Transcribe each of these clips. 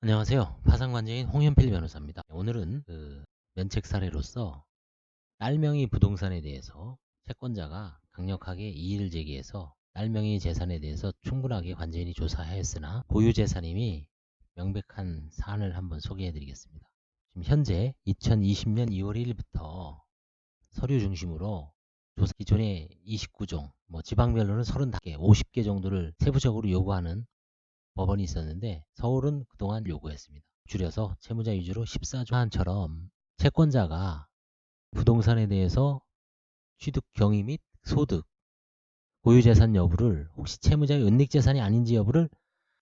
안녕하세요. 파산관계인 홍현필 변호사입니다. 오늘은 면책 사례로서 딸명의 부동산에 대해서 채권자가 강력하게 이의를 제기해서 딸명의 재산에 대해서 충분하게 관제인이 조사하였으나 고유 재산임이 명백한 사안을 한번 소개해 드리겠습니다. 지금 현재 2020년 2월 1일부터 서류 중심으로 조사 기존의 29종, 지방별로는 35개, 50개 정도를 세부적으로 요구하는 법원이 있었는데 서울은 그동안 요구했습니다. 줄여서 채무자 위주로 14조안처럼 채권자가 부동산에 대해서 취득 경위 및 소득, 고유재산 여부를 혹시 채무자의 은닉재산이 아닌지 여부를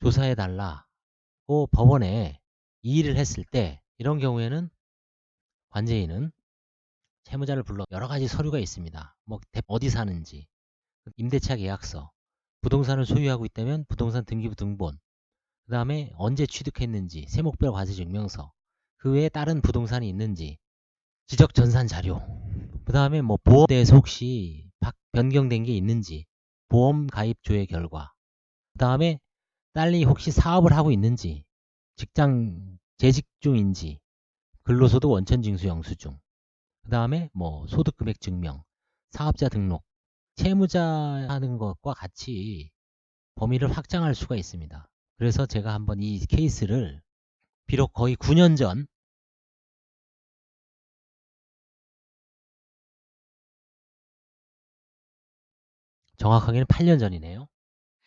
조사해달라고 법원에 이의를 했을 때 이런 경우에는 관제인은 채무자를 불러 여러 가지 서류가 있습니다. 어디 사는지, 임대차 계약서, 부동산을 소유하고 있다면 부동산 등기부 등본, 그 다음에 언제 취득했는지, 세목별 과세 증명서, 그 외에 다른 부동산이 있는지, 지적 전산 자료, 그 다음에 보험에 대해서 혹시 변경된 게 있는지, 보험 가입 조회 결과, 그 다음에 딸이 혹시 사업을 하고 있는지, 직장 재직 중인지, 근로소득 원천징수 영수증, 그 다음에 소득 금액 증명, 사업자 등록, 채무자 하는 것과 같이 범위를 확장할 수가 있습니다. 그래서 제가 한번 이 케이스를 비록 거의 9년 전, 정확하게는 8년 전이네요.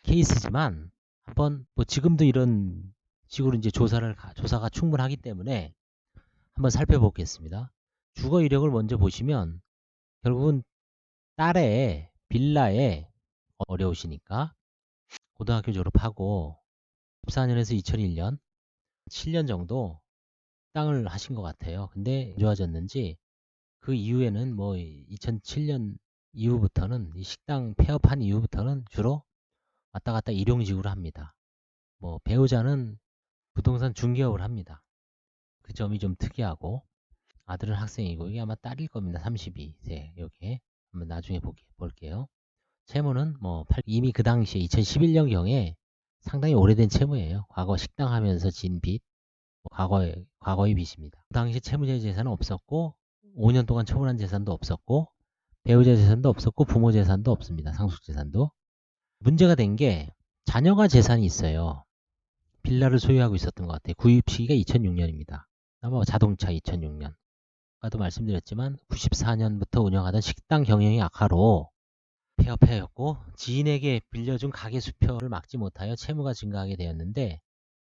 케이스지만 한번 지금도 이런 식으로 이제 조사가 충분하기 때문에 한번 살펴보겠습니다. 주거 이력을 먼저 보시면 결국은 딸의 빌라에 어려우시니까 고등학교 졸업하고 14년에서 2001년 7년 정도 땅을 하신 것 같아요. 근데 안 좋아졌는지 그 이후에는 2007년 이후부터는 이 식당 폐업한 이후부터는 주로 왔다 갔다 일용직으로 합니다. 배우자는 부동산 중개업을 합니다. 그 점이 좀 특이하고 아들은 학생이고 이게 아마 딸일 겁니다. 32세 요게 한번 나중에 볼게요. 채무는 이미 그 당시에 2011년경에 상당히 오래된 채무예요. 과거 식당 하면서 진 빚, 과거의 빚입니다. 그 당시 채무자의 재산은 없었고 5년 동안 처분한 재산도 없었고 배우자 재산도 없었고 부모 재산도 없습니다. 상속 재산도. 문제가 된 게 자녀가 재산이 있어요. 빌라를 소유하고 있었던 것 같아요. 구입 시기가 2006년입니다. 아마 자동차 2006년. 아까도 말씀드렸지만 94년부터 운영하던 식당 경영이 악화로 폐업하였고 지인에게 빌려준 가게 수표를 막지 못하여 채무가 증가하게 되었는데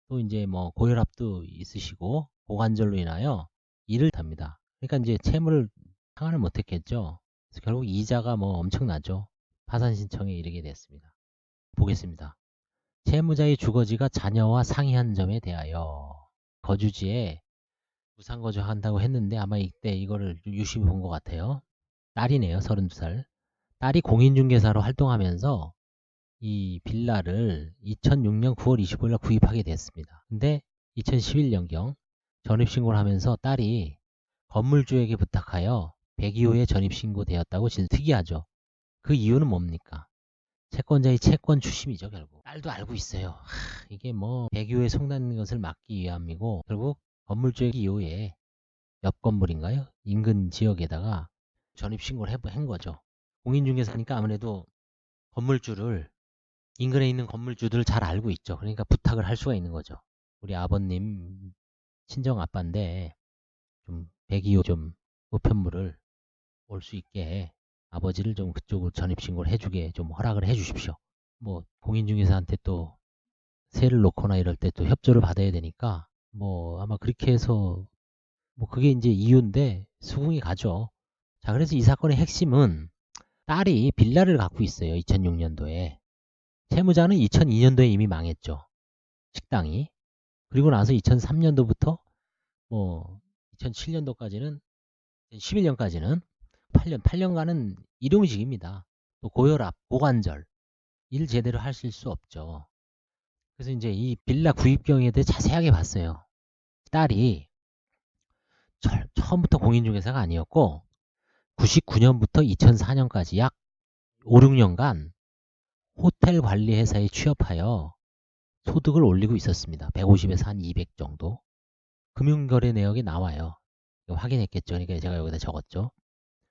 또 이제 고혈압도 있으시고 고관절로 인하여 일을 합니다. 그러니까 이제 채무를 상환을 못했겠죠. 그래서 결국 이자가 엄청나죠. 파산 신청에 이르게 됐습니다. 보겠습니다. 채무자의 주거지가 자녀와 상이한 점에 대하여 거주지에 무상거주한다고 했는데 아마 이때 이거를 유심히 본 것 같아요. 딸이네요. 32살. 딸이 공인중개사로 활동하면서 이 빌라를 2006년 9월 25일 날 구입하게 됐습니다. 근데 2011년경 전입신고를 하면서 딸이 건물주에게 부탁하여 102호에 전입신고되었다고 특이하죠. 그 이유는 뭡니까? 채권자의 채권 추심이죠, 결국. 딸도 알고 있어요. 이게 102호에 속는 것을 막기 위함이고, 결국 건물주의 이후에 옆 건물인가요? 인근 지역에다가 전입신고를 한 거죠. 공인중개사니까 아무래도 건물주를 인근에 있는 건물주들을 잘 알고 있죠. 그러니까 부탁을 할 수가 있는 거죠. 우리 아버님 친정 아빠인데 좀 102호 좀 우편물을 올 수 있게 아버지를 좀 그쪽으로 전입신고를 해주게 좀 허락을 해주십시오. 공인중개사한테 또 세를 놓거나 이럴 때 또 협조를 받아야 되니까 아마 그렇게 해서 그게 이제 이유인데 수긍이 가죠. 자, 그래서 이 사건의 핵심은 딸이 빌라를 갖고 있어요. 2006년도에. 채무자는 2002년도에 이미 망했죠. 식당이. 그리고 나서 2003년도부터 2007년도까지는 11년까지는 8년간은 일용직입니다. 또 고혈압, 고관절 일 제대로 하실 수 없죠. 그래서 이제 이 빌라 구입 경위에 대해 자세하게 봤어요. 딸이 처음부터 공인중개사가 아니었고 99년부터 2004년까지 약 5, 6년간 호텔 관리 회사에 취업하여 소득을 올리고 있었습니다. 150에서 한 200 정도. 금융거래 내역에 나와요. 확인했겠죠. 그러니까 제가 여기다 적었죠.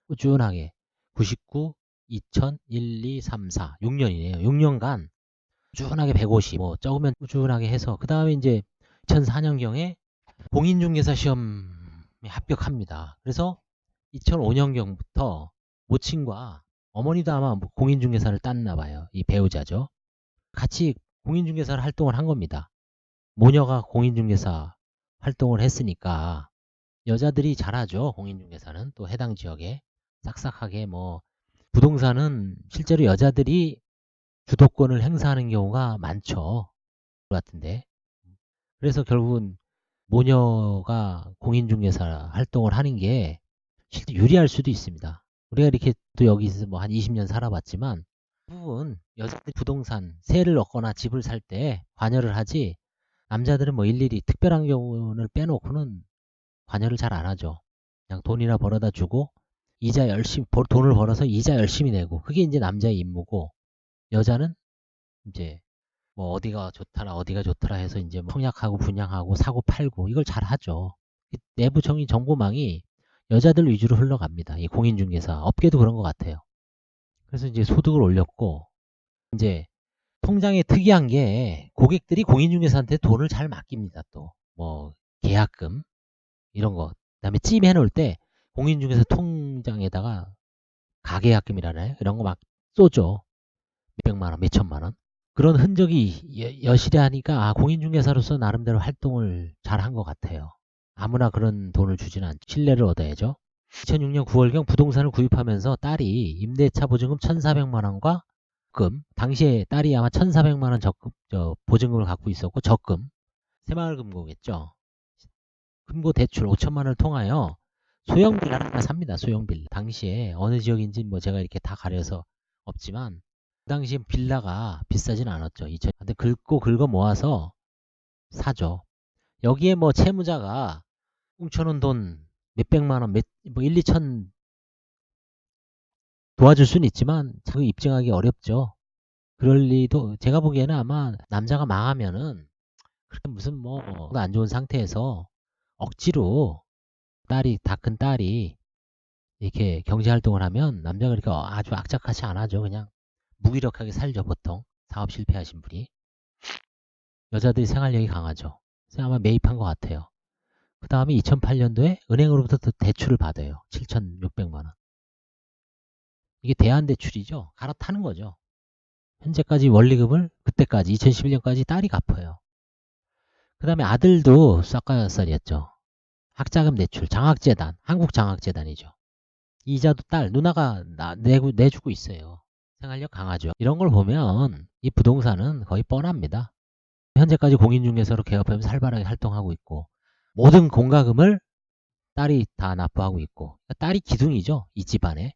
꾸준하게 99, 2000, 1, 2, 3, 4, 6년이네요. 6년간 꾸준하게 150, 뭐 적으면 꾸준하게 해서 그 다음에 이제 2004년경에 공인중개사 시험에 합격합니다. 그래서 2005년경부터 모친과 어머니도 아마 공인중개사를 땄나 봐요. 이 배우자죠. 같이 공인중개사를 활동을 한 겁니다. 모녀가 공인중개사 활동을 했으니까 여자들이 잘하죠. 공인중개사는 또 해당 지역에 싹싹하게 뭐 부동산은 실제로 여자들이 주도권을 행사하는 경우가 많죠. 그 같은데. 그래서 결국은 모녀가 공인중개사 활동을 하는 게 실제 유리할 수도 있습니다. 우리가 이렇게 또 여기서 뭐 한 20년 살아봤지만 대부분 여자들이 부동산 세를 얻거나 집을 살 때 관여를 하지 남자들은 뭐 일일이 특별한 경우를 빼놓고는 관여를 잘 안 하죠. 그냥 돈이나 벌어다 주고 이자 열심히 돈을 벌어서 이자 열심히 내고 그게 이제 남자의 임무고 여자는 이제 뭐 어디가 좋더라 어디가 좋더라 해서 이제 뭐 청약하고 분양하고 사고 팔고 이걸 잘 하죠. 내부적인 정보망이 여자들 위주로 흘러갑니다. 이 공인중개사 업계도 그런 것 같아요. 그래서 이제 소득을 올렸고 이제 통장에 특이한 게 고객들이 공인중개사한테 돈을 잘 맡깁니다. 또 뭐 계약금 이런 거 그다음에 찜해 놓을 때 공인중개사 통장에다가 가계약금이라나요? 이런 거 막 쏘죠. 몇백만 원, 몇천만 원. 그런 흔적이 여실히 하니까 공인중개사로서 나름대로 활동을 잘한 것 같아요. 아무나 그런 돈을 주지는 않죠. 신뢰를 얻어야죠. 2006년 9월경 부동산을 구입하면서 딸이 임대차 보증금 1,400만 원과 적금, 당시에 딸이 아마 1,400만 원 적금, 보증금을 갖고 있었고 적금, 새마을금고겠죠. 금고 대출 5천만 원을 통하여 소형 빌라를 하나 삽니다. 소형 빌라. 당시에 어느 지역인지 뭐 제가 이렇게 다 가려서 없지만 그 당시에 빌라가 비싸진 않았죠. 근데 긁어 모아서 사죠. 여기에 뭐 채무자가 뭉쳐놓은 돈 몇백만 원, 뭐 1, 2천 도와줄 수는 있지만 그 입증하기 어렵죠. 그럴 리도 제가 보기에는 아마 남자가 망하면은 그렇게 무슨 뭐 안 좋은 상태에서 억지로 다 큰 딸이 이렇게 경제활동을 하면 남자가 그렇게 아주 악착같이 안 하죠. 그냥 무기력하게 살죠. 보통 사업 실패하신 분이. 여자들이 생활력이 강하죠. 그래서 아마 매입한 것 같아요. 그 다음에 2008년도에 은행으로부터 또 대출을 받아요. 7,600만 원. 이게 대안대출이죠. 갈아타는 거죠. 현재까지 원리금을 그때까지 2011년까지 딸이 갚아요. 그 다음에 아들도 싹가살이었죠. 학자금 대출, 장학재단, 한국장학재단이죠. 이자도 누나가 내주고 있어요. 생활력 강하죠. 이런 걸 보면 이 부동산은 거의 뻔합니다. 현재까지 공인중개사로 개업하면서 활발하게 활동하고 있고 모든 공과금을 딸이 다 납부하고 있고 딸이 기둥이죠. 이 집안에.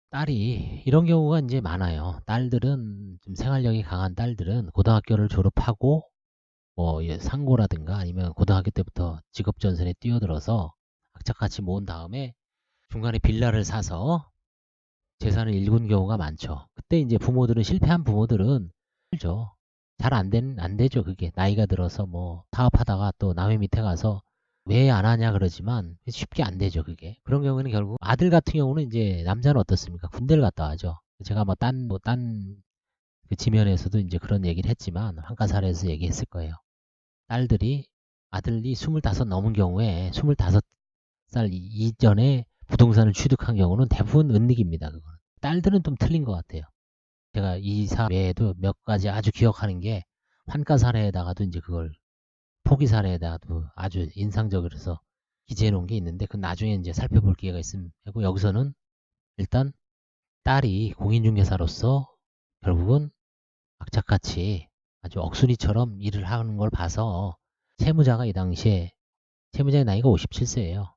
딸이 이런 경우가 이제 많아요. 딸들은 좀 생활력이 강한 딸들은 고등학교를 졸업하고 뭐 상고라든가 아니면 고등학교 때부터 직업전선에 뛰어들어서 악착같이 모은 다음에 중간에 빌라를 사서 재산을 일군 경우가 많죠. 그때 이제 실패한 부모들은 힘들죠. 안 되죠. 그게 나이가 들어서 뭐 사업하다가 또 남의 밑에 가서 왜 안 하냐 그러지만 쉽게 안 되죠. 그게 그런 경우는 결국 아들 같은 경우는 이제 남자는 어떻습니까? 군대를 갔다 와죠. 제가 그 지면에서도 이제 그런 얘기를 했지만 한가사례에서 얘기했을 거예요. 아들이 25 넘은 경우에 25살 이전에 부동산을 취득한 경우는 대부분 은닉입니다. 그거는. 딸들은 좀 틀린 것 같아요. 제가 이 사례에도 몇 가지 아주 기억하는 게 환가 사례에다가도 이제 그걸 포기 사례에다가도 아주 인상적으로서 기재해 놓은 게 있는데 그 나중에 이제 살펴볼 기회가 있으면 하고 여기서는 일단 딸이 공인중개사로서 결국은 악착같이 아주 억순이처럼 일을 하는 걸 봐서 채무자가 이 당시에 채무자의 나이가 57세예요.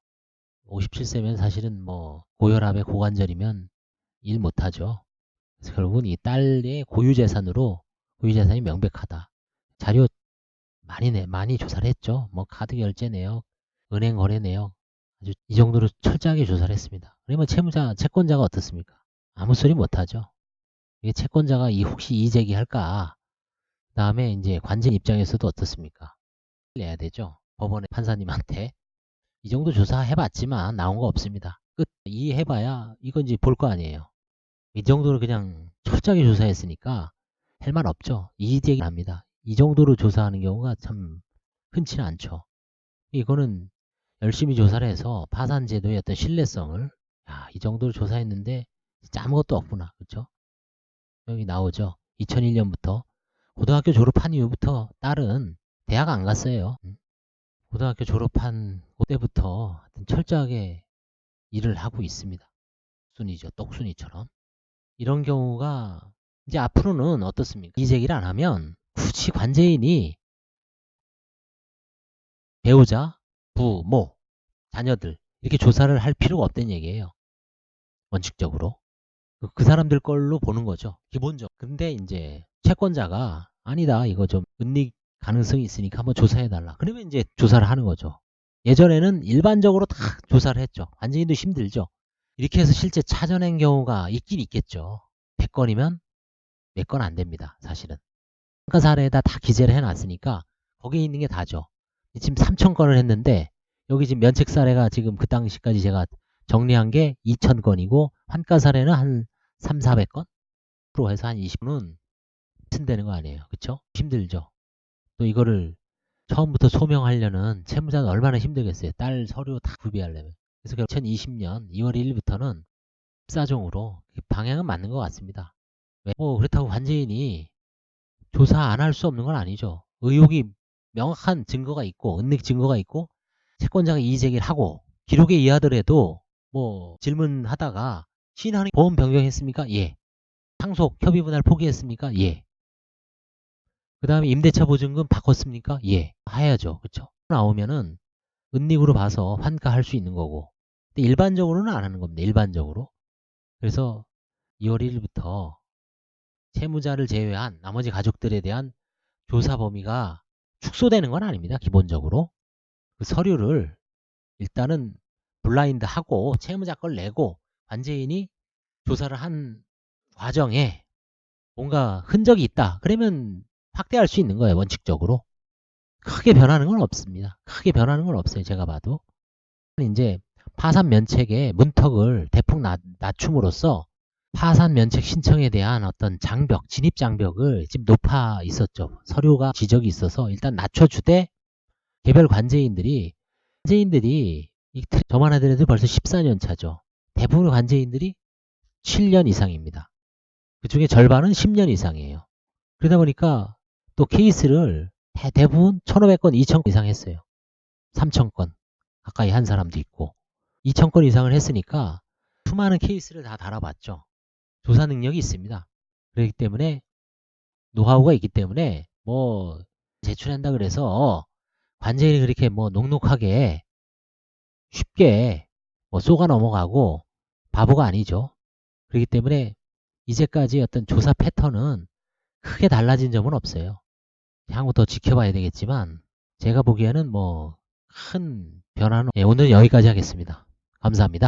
57세면 사실은 뭐 고혈압의 고관절이면 일 못하죠. 그래서 결국은 이 딸의 고유재산이 명백하다. 자료 많이 조사를 했죠. 뭐 카드 결제 내역, 은행 거래 내역 아주 이 정도로 철저하게 조사를 했습니다. 그러면 채권자가 어떻습니까? 아무 소리 못하죠. 이게 채권자가 혹시 이의 제기할까 다음에 이제 관제인 입장에서도 어떻습니까? 내야 되죠. 법원의 판사님한테. 이 정도 조사해봤지만 나온 거 없습니다. 끝. 이 해봐야 이건 이제 볼 거 아니에요. 이 정도로 그냥 철저하게 조사했으니까 할 말 없죠. 이의제기 합니다. 이 정도로 조사하는 경우가 참 흔치는 않죠. 이거는 열심히 조사를 해서 파산제도의 어떤 신뢰성을 이 정도로 조사했는데 진짜 아무것도 없구나. 그렇죠? 여기 나오죠. 2001년부터 고등학교 졸업한 이후부터 딸은 대학 안 갔어요. 고등학교 졸업한 그때부터 철저하게 일을 하고 있습니다. 순이죠. 똑순이처럼. 이런 경우가 이제 앞으로는 어떻습니까? 이의제기를 안 하면 굳이 관제인이 배우자, 부모, 자녀들 이렇게 조사를 할 필요가 없다는 얘기예요. 원칙적으로. 그 사람들 걸로 보는 거죠. 기본적. 근데 이제 채권자가 아니다. 이거 좀 은닉 가능성이 있으니까 한번 조사해달라. 그러면 이제 조사를 하는 거죠. 예전에는 일반적으로 다 조사를 했죠. 관제인도 힘들죠. 이렇게 해서 실제 찾아낸 경우가 있긴 있겠죠. 100건이면 몇 건 안 됩니다. 사실은. 평가 사례에다 다 기재를 해놨으니까 거기에 있는 게 다죠. 지금 3,000건을 했는데 여기 지금 면책 사례가 지금 그 당시까지 제가 정리한 게 2,000건이고 환가 사례는 한 3, 400건? 프로 해서 한 20은 되는 거 아니에요. 그쵸? 힘들죠. 또 이거를 처음부터 소명하려는 채무자는 얼마나 힘들겠어요. 딸 서류 다 구비하려면. 그래서 2020년 2월 1일부터는 14종으로 방향은 맞는 것 같습니다. 뭐 그렇다고 관제인이 조사 안 할 수 없는 건 아니죠. 의혹이 명확한 증거가 있고 은닉 증거가 있고 채권자가 이의제기를 하고 기록에 의하더라도 뭐 질문하다가 시인하는 보험 변경했습니까? 예. 상속 협의 분할 포기했습니까? 예. 그 다음에 임대차 보증금 바꿨습니까? 예. 해야죠. 그쵸? 나오면은 은닉으로 봐서 환가할 수 있는 거고. 근데 일반적으로는 안 하는 겁니다. 일반적으로. 그래서 2월 1일부터 채무자를 제외한 나머지 가족들에 대한 조사 범위가 축소되는 건 아닙니다. 기본적으로. 그 서류를 일단은 블라인드 하고 채무자 걸 내고 관제인이 조사를 한 과정에 뭔가 흔적이 있다. 그러면 확대할 수 있는 거예요. 원칙적으로. 크게 변하는 건 없습니다. 크게 변하는 건 없어요. 제가 봐도. 이제 파산 면책의 문턱을 대폭 낮춤으로써 파산 면책 신청에 대한 어떤 장벽, 진입 장벽을 지금 높아 있었죠. 서류가 지적이 있어서 일단 낮춰주되 개별 관제인들이 저만 하더라도 벌써 14년 차죠. 대부분의 관제인들이 7년 이상입니다. 그 중에 절반은 10년 이상이에요. 그러다 보니까 또 케이스를 대부분 1,500건, 2,000건 이상 했어요. 3,000건 가까이 한 사람도 있고 2,000건 이상을 했으니까 수많은 케이스를 다 다뤄봤죠. 조사 능력이 있습니다. 그렇기 때문에 노하우가 있기 때문에 뭐 제출한다 그래서 관제인이 그렇게 뭐 녹록하게 쉽게 뭐 쏘가 넘어가고 바보가 아니죠. 그렇기 때문에 이제까지 어떤 조사 패턴은 크게 달라진 점은 없어요. 향후 더 지켜봐야 되겠지만 제가 보기에는 뭐 큰 변화는 오늘은 여기까지 하겠습니다. 감사합니다.